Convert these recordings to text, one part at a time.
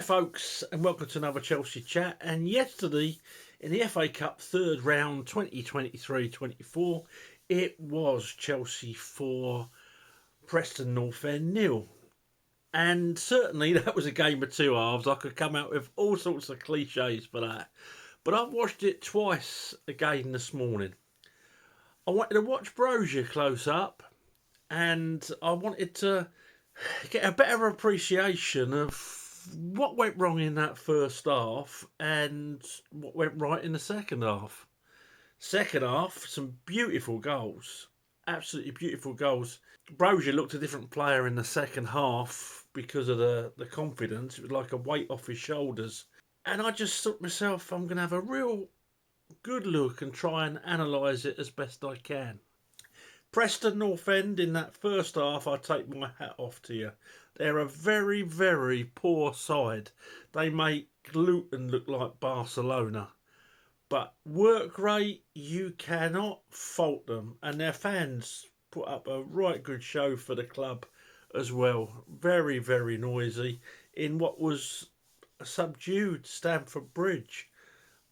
folks, and welcome to another Chelsea chat. And yesterday, in the FA Cup third round 2023-24, it was Chelsea 4, Preston North End 0. And certainly that was a game of two halves. I could come out with all sorts of cliches for that. But I've watched it twice again this morning. I wanted to watch Brozier close up, and I wanted to get a better appreciation of what went wrong in that first half and what went right in the second half. Second half, some beautiful goals. Absolutely beautiful goals. Brozier looked a different player in the second half because of the confidence. It was like a weight off his shoulders. And I just thought to myself, I'm going to have a real good look and try and analyse it as best I can. Preston North End in that first half, I take my hat off to you. They're a very, very poor side. They make Luton look like Barcelona. But work rate, you cannot fault them. And their fans put up a right good show for the club as well. Very, very noisy in what was a subdued Stamford Bridge,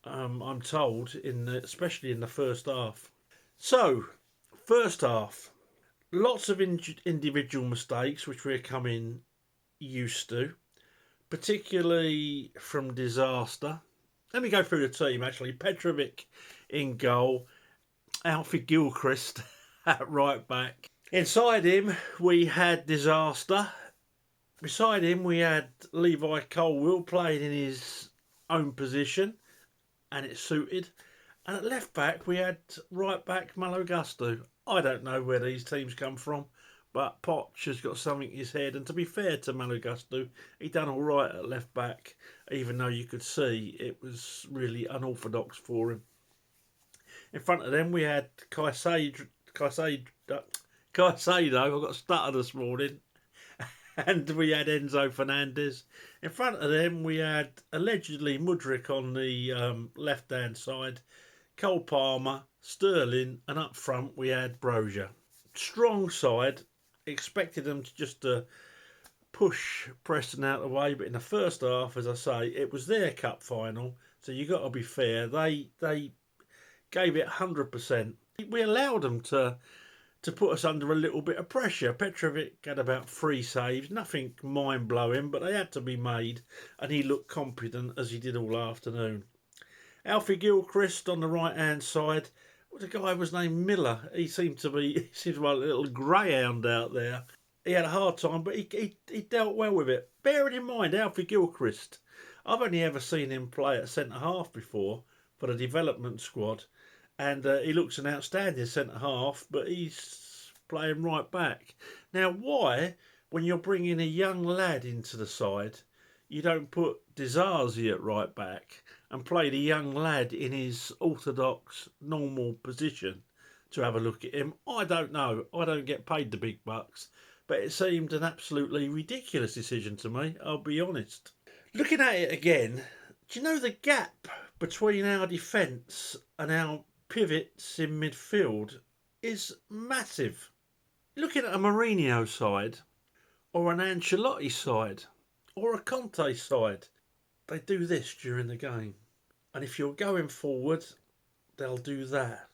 I'm told, especially in the first half. So, first half, lots of individual mistakes, which we're coming used to, particularly from Disaster. Let me go through the team, actually. Petrovic in goal, Alfie Gilchrist at right back. Inside him, we had Disaster. Beside him, we had Levi Colwill playing in his own position, and it suited. And at left back, we had right back Malo Gusto. I don't know where these teams come from, but Poch has got something in his head. And to be fair to Malo Gusto, he done all right at left back, even though you could see it was really unorthodox for him. In front of them, we had Caicedo. I've got a stutter this morning. And we had Enzo Fernandez. In front of them, we had allegedly Mudryk on the left-hand side, Cole Palmer, Sterling, and up front we had Brozier. Strong side. Expected them to push Preston out of the way, but in the first half, as I say, it was their cup final, so you got to be fair. They gave it 100%. We allowed them to put us under a little bit of pressure. Petrovic had about 3 saves, nothing mind-blowing, but they had to be made, and he looked confident as he did all afternoon. Alfie Gilchrist on the right-hand side, the guy was named Miller. He seemed like a little greyhound out there. He had a hard time, but he dealt well with it. Bearing in mind, Alfie Gilchrist, I've only ever seen him play at centre-half before for the development squad, and he looks an outstanding centre-half, but he's playing right back. Now, why, when you're bringing a young lad into the side, you don't put Disasi at right back and play the young lad in his orthodox, normal position to have a look at him? I don't know. I don't get paid the big bucks, but it seemed an absolutely ridiculous decision to me, I'll be honest. Looking at it again, do you know the gap between our defence and our pivots in midfield is massive? Looking at a Mourinho side, or an Ancelotti side, or a Conte side, they do this during the game. And if you're going forward, they'll do that.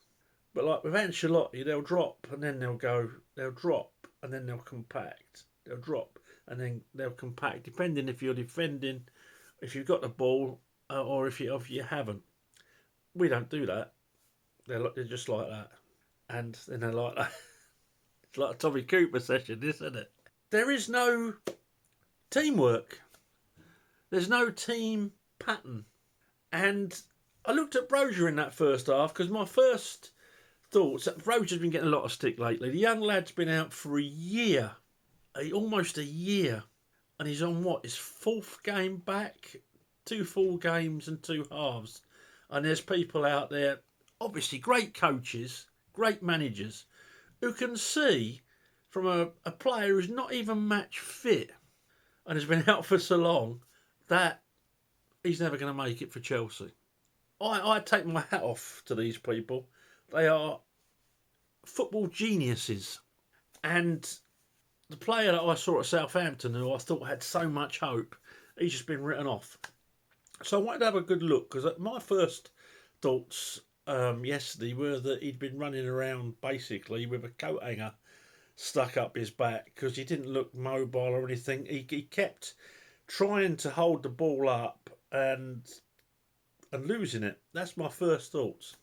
But like with Ancelotti, they'll drop and then they'll drop and then they'll compact. They'll drop and then they'll compact, depending if you're defending, if you've got the ball, or if you haven't. We don't do that. They're just like that. And then they're like that. It's like a Tommy Cooper session, isn't it? There is no teamwork. There's no team pattern. And I looked at Brozier in that first half because my first thoughts, Brozier's been getting a lot of stick lately. The young lad's been out for a year, almost a year. And he's on his 4th game back? 2 full games and 2 halves. And there's people out there, obviously great coaches, great managers, who can see from a player who's not even match fit and has been out for so long that he's never going to make it for Chelsea. I take my hat off to these people. They are football geniuses. And the player that I saw at Southampton, who I thought had so much hope, He's just been written off. So I wanted to have a good look, because my first thoughts yesterday were that he'd been running around basically with a coat hanger stuck up his back, because he didn't look mobile or anything. He kept trying to hold the ball up and losing it. That's my first thoughts.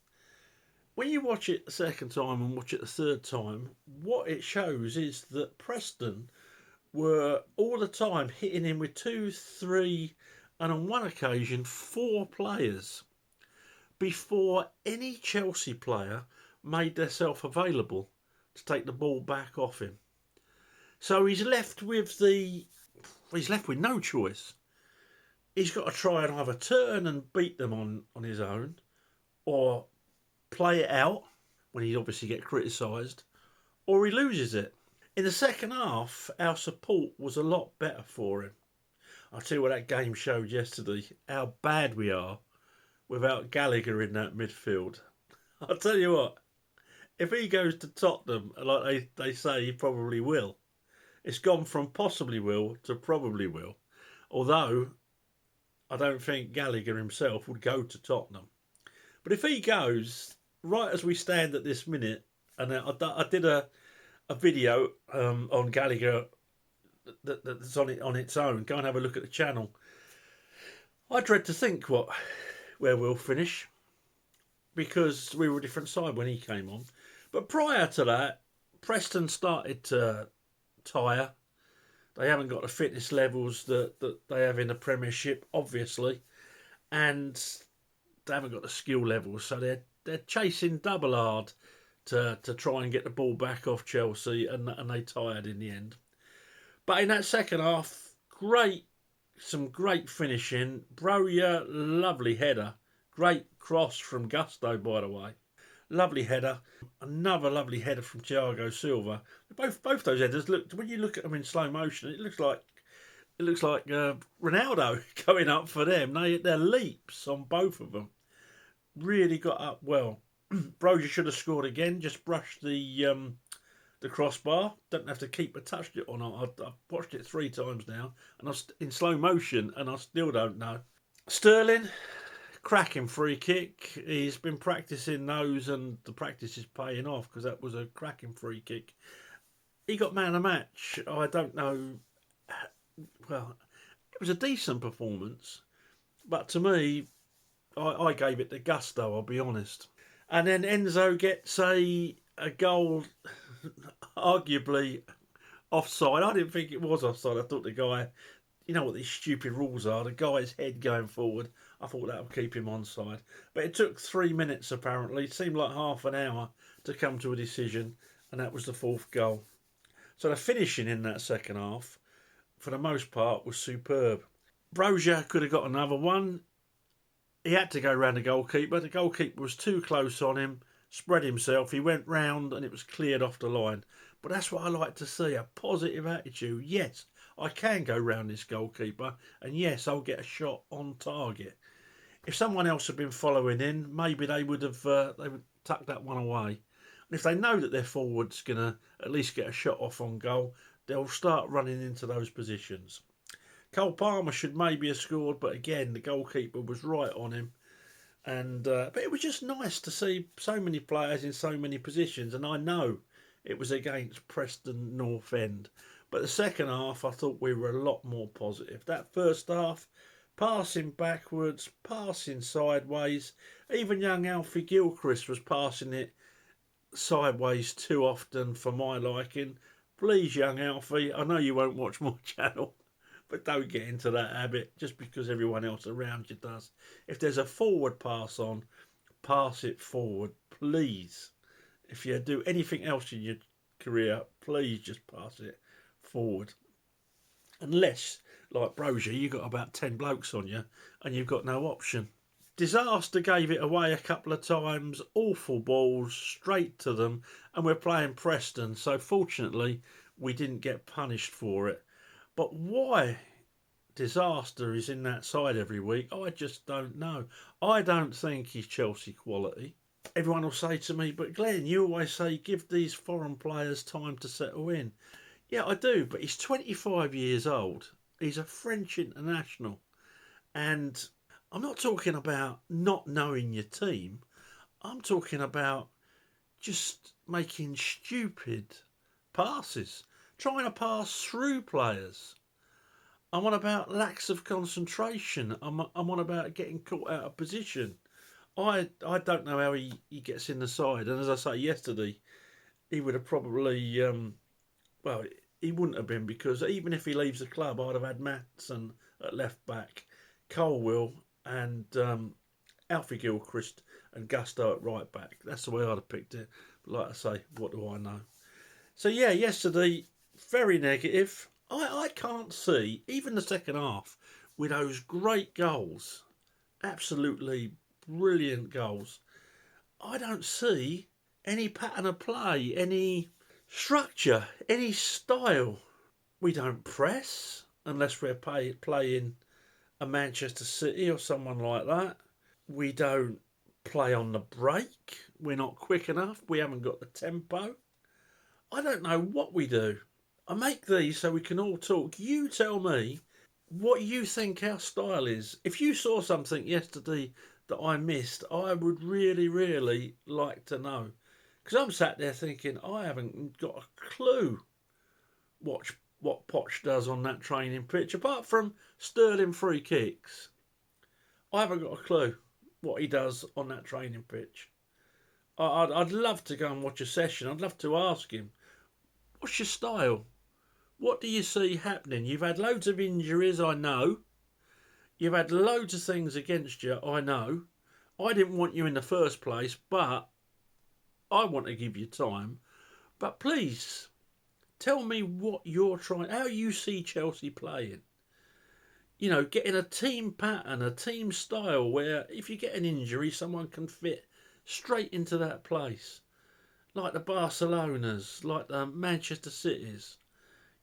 When you watch it the second time and watch it the third time, what it shows is that Preston were all the time hitting him with 2, 3, and on one occasion 4 players before any Chelsea player made themselves available to take the ball back off him. So he's left with no choice. He's got to try and either turn and beat them on his own, or play it out when he obviously get criticised, or he loses it. In the second half, our support was a lot better for him. I'll tell you what that game showed yesterday, how bad we are without Gallagher in that midfield. I'll tell you what, if he goes to Tottenham, like they say he probably will, it's gone from possibly will to probably will. Although, I don't think Gallagher himself would go to Tottenham. But if he goes, right as we stand at this minute, and I did a video on Gallagher that's on its own. Go and have a look at the channel. I dread to think where we'll finish, because we were a different side when he came on. But prior to that, Preston started to tire. They haven't got the fitness levels that they have in the Premiership, obviously, and they haven't got the skill levels, so they're chasing double hard to try and get the ball back off Chelsea, and they tired in the end. But in that second half, some great finishing. Broja, lovely header. Great cross from Gusto, by the way. Lovely header. Another lovely header from Thiago Silva. Both those headers looked, when you look at them in slow motion, it looks like Ronaldo going up for them. They're leaps on both of them. Really got up well. Broja should have scored again. Just brushed the crossbar. Don't have to keep touched it or not. I've watched it 3 times now, and I was in slow motion, and I still don't know. Sterling, cracking free kick. He's been practicing those, and the practice is paying off, because that was a cracking free kick. He got man of the match. I don't know. Well, it was a decent performance, but to me, I gave it to Gusto, I'll be honest. And then Enzo gets a goal, arguably offside. I didn't think it was offside. I thought the guy, you know what these stupid rules are, the guy's head going forward, I thought that would keep him onside. But it took 3 minutes apparently. It seemed like half an hour to come to a decision, and that was the 4th goal. So the finishing in that second half, for the most part, was superb. Broja could have got another one. He had to go round the goalkeeper. The goalkeeper was too close on him, spread himself. He went round and it was cleared off the line. But that's what I like to see, a positive attitude. Yes, I can go round this goalkeeper, and yes, I'll get a shot on target. If someone else had been following in, maybe they would tuck that one away. And if they know that their forward's going to at least get a shot off on goal, they'll start running into those positions. Cole Palmer should maybe have scored, but again, the goalkeeper was right on him. And but it was just nice to see so many players in so many positions. And I know it was against Preston North End. But the second half, I thought we were a lot more positive. That first half, passing backwards, passing sideways. Even young Alfie Gilchrist was passing it sideways too often for my liking. Please, young Alfie, I know you won't watch my channel, but don't get into that habit just because everyone else around you does. If there's a forward pass on, pass it forward, please. If you do anything else in your career, please just pass it forward. Unless, like Broja, you've got about 10 blokes on you and you've got no option. Disaster gave it away a couple of times, awful balls, straight to them, and we're playing Preston, so fortunately we didn't get punished for it. But why Disaster is in that side every week, I just don't know. I don't think he's Chelsea quality. Everyone will say to me, but Glenn, you always say give these foreign players time to settle in. Yeah, I do, but he's 25 years old. He's a French international. And I'm not talking about not knowing your team. I'm talking about just making stupid passes, trying to pass through players. I'm on about lacks of concentration. I'm on about getting caught out of position. I don't know how he gets in the side. And as I say, yesterday, he would have probably, well, he wouldn't have been because even if he leaves the club, I'd have had Matson at left back, Colwill and Alfie Gilchrist and Gusto at right back. That's the way I'd have picked it. But like I say, what do I know? So yeah, yesterday, very negative. I can't see, even the second half, with those great goals, absolutely brilliant goals. I don't see any pattern of play, any structure, any style. We don't press unless we're playing a Manchester City or someone like that. We don't play on the break. We're not quick enough. We haven't got the tempo. I don't know what we do. I make these so we can all talk. You tell me what you think our style is. If you saw something yesterday that I missed, I would really, really like to know. Because I'm sat there thinking, I haven't got a clue what Poch does on that training pitch, apart from Sterling free kicks. I haven't got a clue what he does on that training pitch. I'd love to go and watch a session. I'd love to ask him, what's your style? What do you see happening? You've had loads of injuries, I know. You've had loads of things against you, I know. I didn't want you in the first place, but I want to give you time. But please, tell me what you're trying, how you see Chelsea playing. You know, getting a team pattern, a team style where if you get an injury, someone can fit straight into that place. Like the Barcelonas, like the Manchester Cities,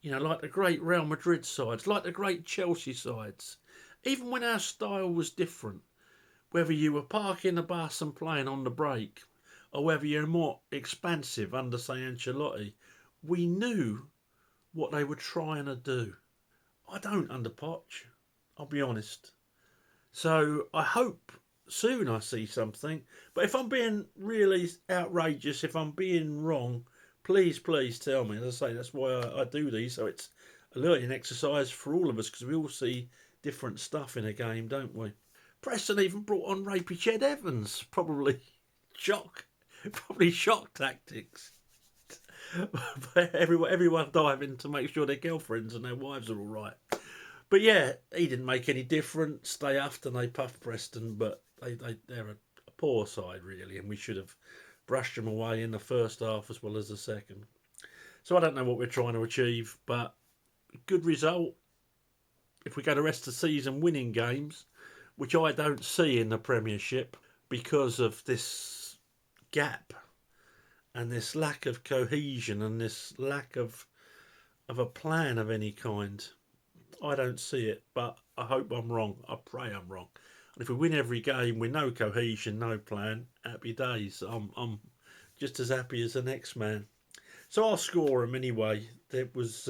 you know, like the great Real Madrid sides, like the great Chelsea sides. Even when our style was different, whether you were parking the bus and playing on the break, or whether you're more expansive under, say, Ancelotti, we knew what they were trying to do. I don't under Poch, I'll be honest. So I hope soon I see something. But if I'm being really outrageous, if I'm being wrong, please, please tell me. As I say, that's why I do these. So it's a learning exercise for all of us because we all see different stuff in a game, don't we? Preston even brought on Rapey Ched Evans. Probably shock tactics. Everyone diving to make sure their girlfriends and their wives are all right. But yeah, he didn't make any difference. They huffed and they puffed Preston, but they're a poor side, really, and we should have brushed them away in the first half as well as the second. So I don't know what we're trying to achieve, but good result. If we go the rest of the season winning games, which I don't see in the Premiership because of this gap and this lack of cohesion and this lack of a plan of any kind. I don't see it, but I hope I'm wrong. I pray I'm wrong. And if we win every game with no cohesion, no plan, happy days. I'm just as happy as the next man. So I'll score him anyway. There was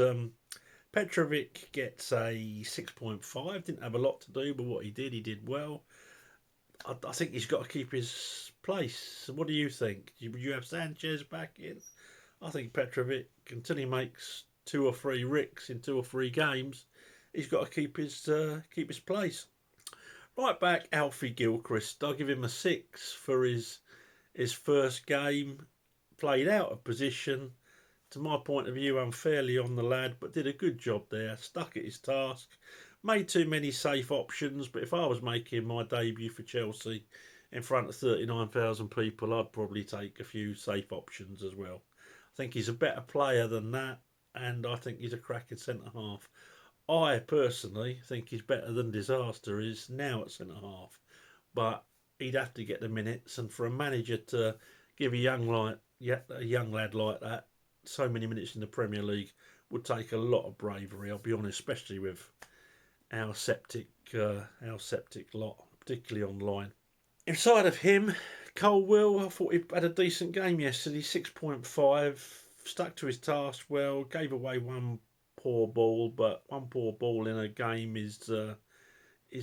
Petrovic gets a 6.5. Didn't have a lot to do, but what he did well. I think he's got to keep his place. What do you think? Would you have Sanchez back in? I think Petrovic, until he makes 2 or 3 ricks in 2 or 3 games, he's got to keep his place. Right back, Alfie Gilchrist. I'll give him a 6 for his first game. Played out of position, to my point of view, unfairly on the lad, but did a good job there. Stuck at his task. Made too many safe options, but if I was making my debut for Chelsea in front of 39,000 people, I'd probably take a few safe options as well. I think he's a better player than that, and I think he's a cracking centre half. I personally think he's better than Disaster is now at centre half, but he'd have to get the minutes, and for a manager to give a young lad like that so many minutes in the Premier League would take a lot of bravery. I'll be honest, especially with our septic lot, particularly online. Inside of him, Colwill, I thought he had a decent game yesterday. 6.5, stuck to his task well, gave away 1 poor ball, but one poor ball in a game is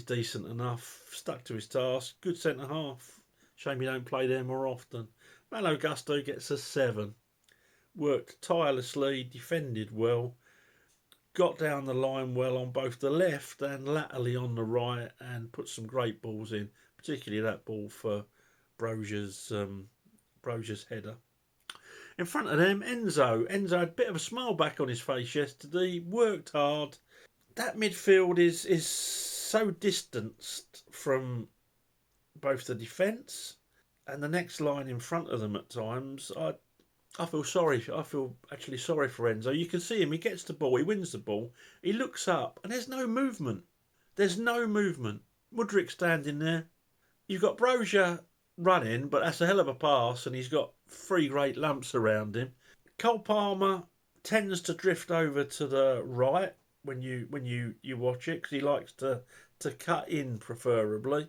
decent enough. Stuck to his task. Good centre half. Shame he don't play there more often. Malo Gusto gets a 7. Worked tirelessly, defended well, got down the line well on both the left and latterly on the right, and put some great balls in, particularly that ball for Brosier's header. In front of them, Enzo. Enzo had a bit of a smile back on his face yesterday. Worked hard. That midfield is so distanced from both the defence and the next line in front of them at times. I feel sorry. I feel actually sorry for Enzo. You can see him. He gets the ball. He wins the ball. He looks up, and there's no movement. There's no movement. Mudryk standing there. You've got Brozier running, but that's a hell of a pass, and he's got 3 great lumps around him. Cole Palmer tends to drift over to the right when you watch it, because he likes to cut in preferably.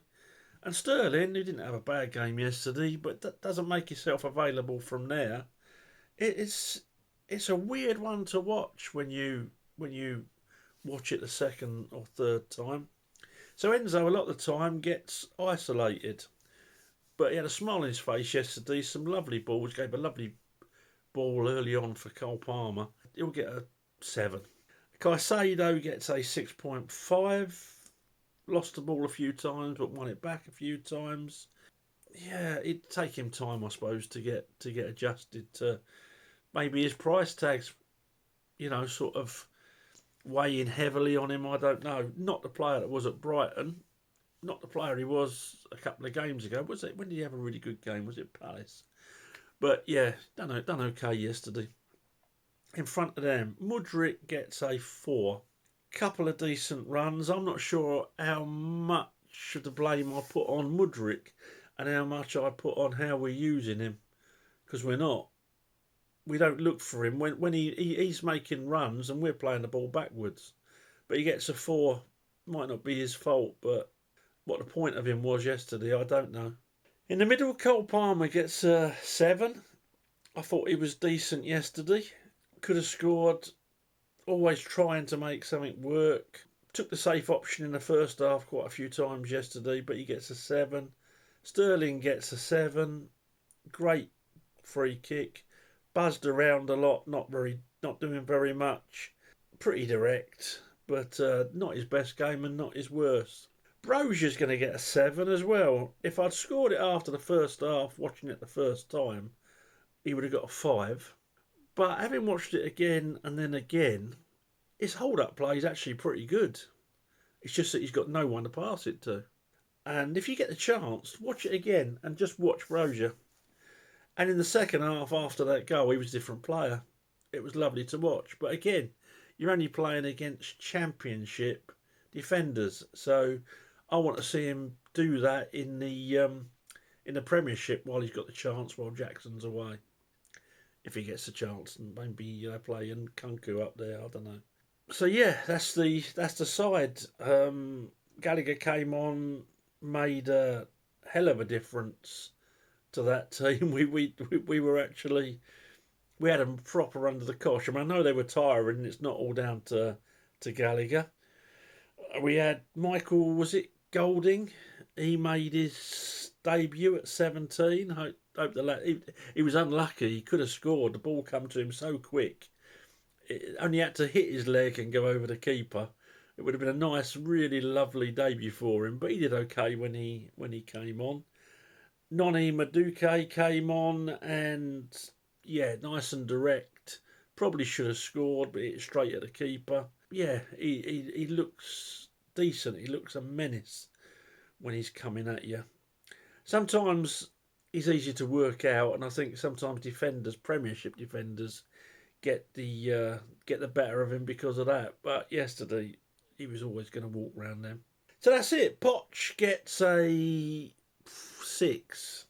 And Sterling, who didn't have a bad game yesterday, but that doesn't make himself available from there. It's a weird one to watch when you watch it the second or third time. So Enzo, a lot of the time, gets isolated. But he had a smile on his face yesterday. Some lovely balls. Gave a lovely ball early on for Cole Palmer. He'll get a 7. Caicedo gets a 6.5. Lost the ball a few times, but won it back a few times. Yeah, it'd take him time, I suppose, to get adjusted to maybe his price tags, sort of weighing heavily on him. I don't know. Not the player that was at Brighton. Not the player he was a couple of games ago. Was it? When did he have a really good game? Was it Palace? But yeah, done okay yesterday. In front of them, Mudryk gets a 4. Couple of decent runs. I'm not sure how much of the blame I put on Mudryk and how much I put on how we're using him, because we're not. We don't look for him when he's making runs and we're playing the ball backwards. But he gets a 4. Might not be his fault, but what the point of him was yesterday, I don't know. In the middle, Cole Palmer gets a 7. I thought he was decent yesterday. Could have scored. Always trying to make something work. Took the safe option in the first half quite a few times yesterday, but he gets a 7. Sterling gets a 7. Great free kick. Buzzed around a lot, not doing very much. Pretty direct, but not his best game and not his worst. Brosier's going to get a 7 as well. If I'd scored it after the first half, watching it the first time, he would have got a 5. But having watched it again and then again, his hold-up play is actually pretty good. It's just that he's got no one to pass it to. And if you get the chance, watch it again and just watch Brosier. And in the second half, after that goal, he was a different player. It was lovely to watch. But again, you're only playing against Championship defenders. So I want to see him do that in the Premiership while he's got the chance, while Jackson's away. If he gets a chance, and maybe playing Kunku up there, I don't know. So yeah, that's the side. Gallagher came on, made a hell of a difference to that team. We were actually, we had them proper under the cosh. I mean, I know they were tiring, and it's not all down to Gallagher. We had Michael, was it Golding? He made his debut at 17. Hope the lad, he was unlucky. He could have scored. The ball come to him so quick. It only had to hit his leg and go over the keeper. It would have been a nice, really lovely debut for him. But he did okay when he came on. Noni Madueke came on, and yeah, nice and direct. Probably should have scored, but hit straight at the keeper. Yeah, he looks decent. He looks a menace when he's coming at you. Sometimes he's easy to work out, and I think sometimes defenders, Premiership defenders, get the better of him because of that. But yesterday, he was always going to walk round them. So that's it. Poch gets a 6.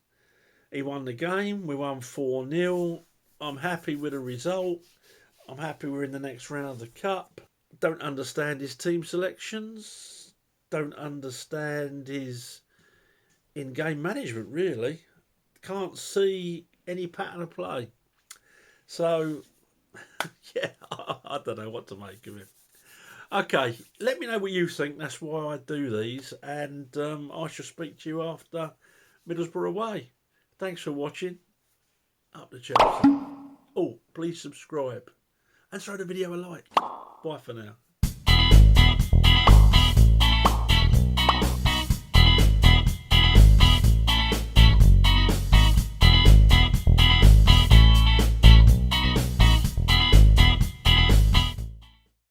He won the game. We won 4-0. I'm happy with the result. I'm happy we're in the next round of the Cup. Don't understand his team selections. Don't understand his in-game management, really. Can't see any pattern of play. So Yeah, I don't know what to make of it. Okay, let me know what you think. That's why I do these, and I shall speak to you after Middlesbrough away. Thanks for watching. Up to Chelsea. Oh, please subscribe and throw the video a like. Bye for now.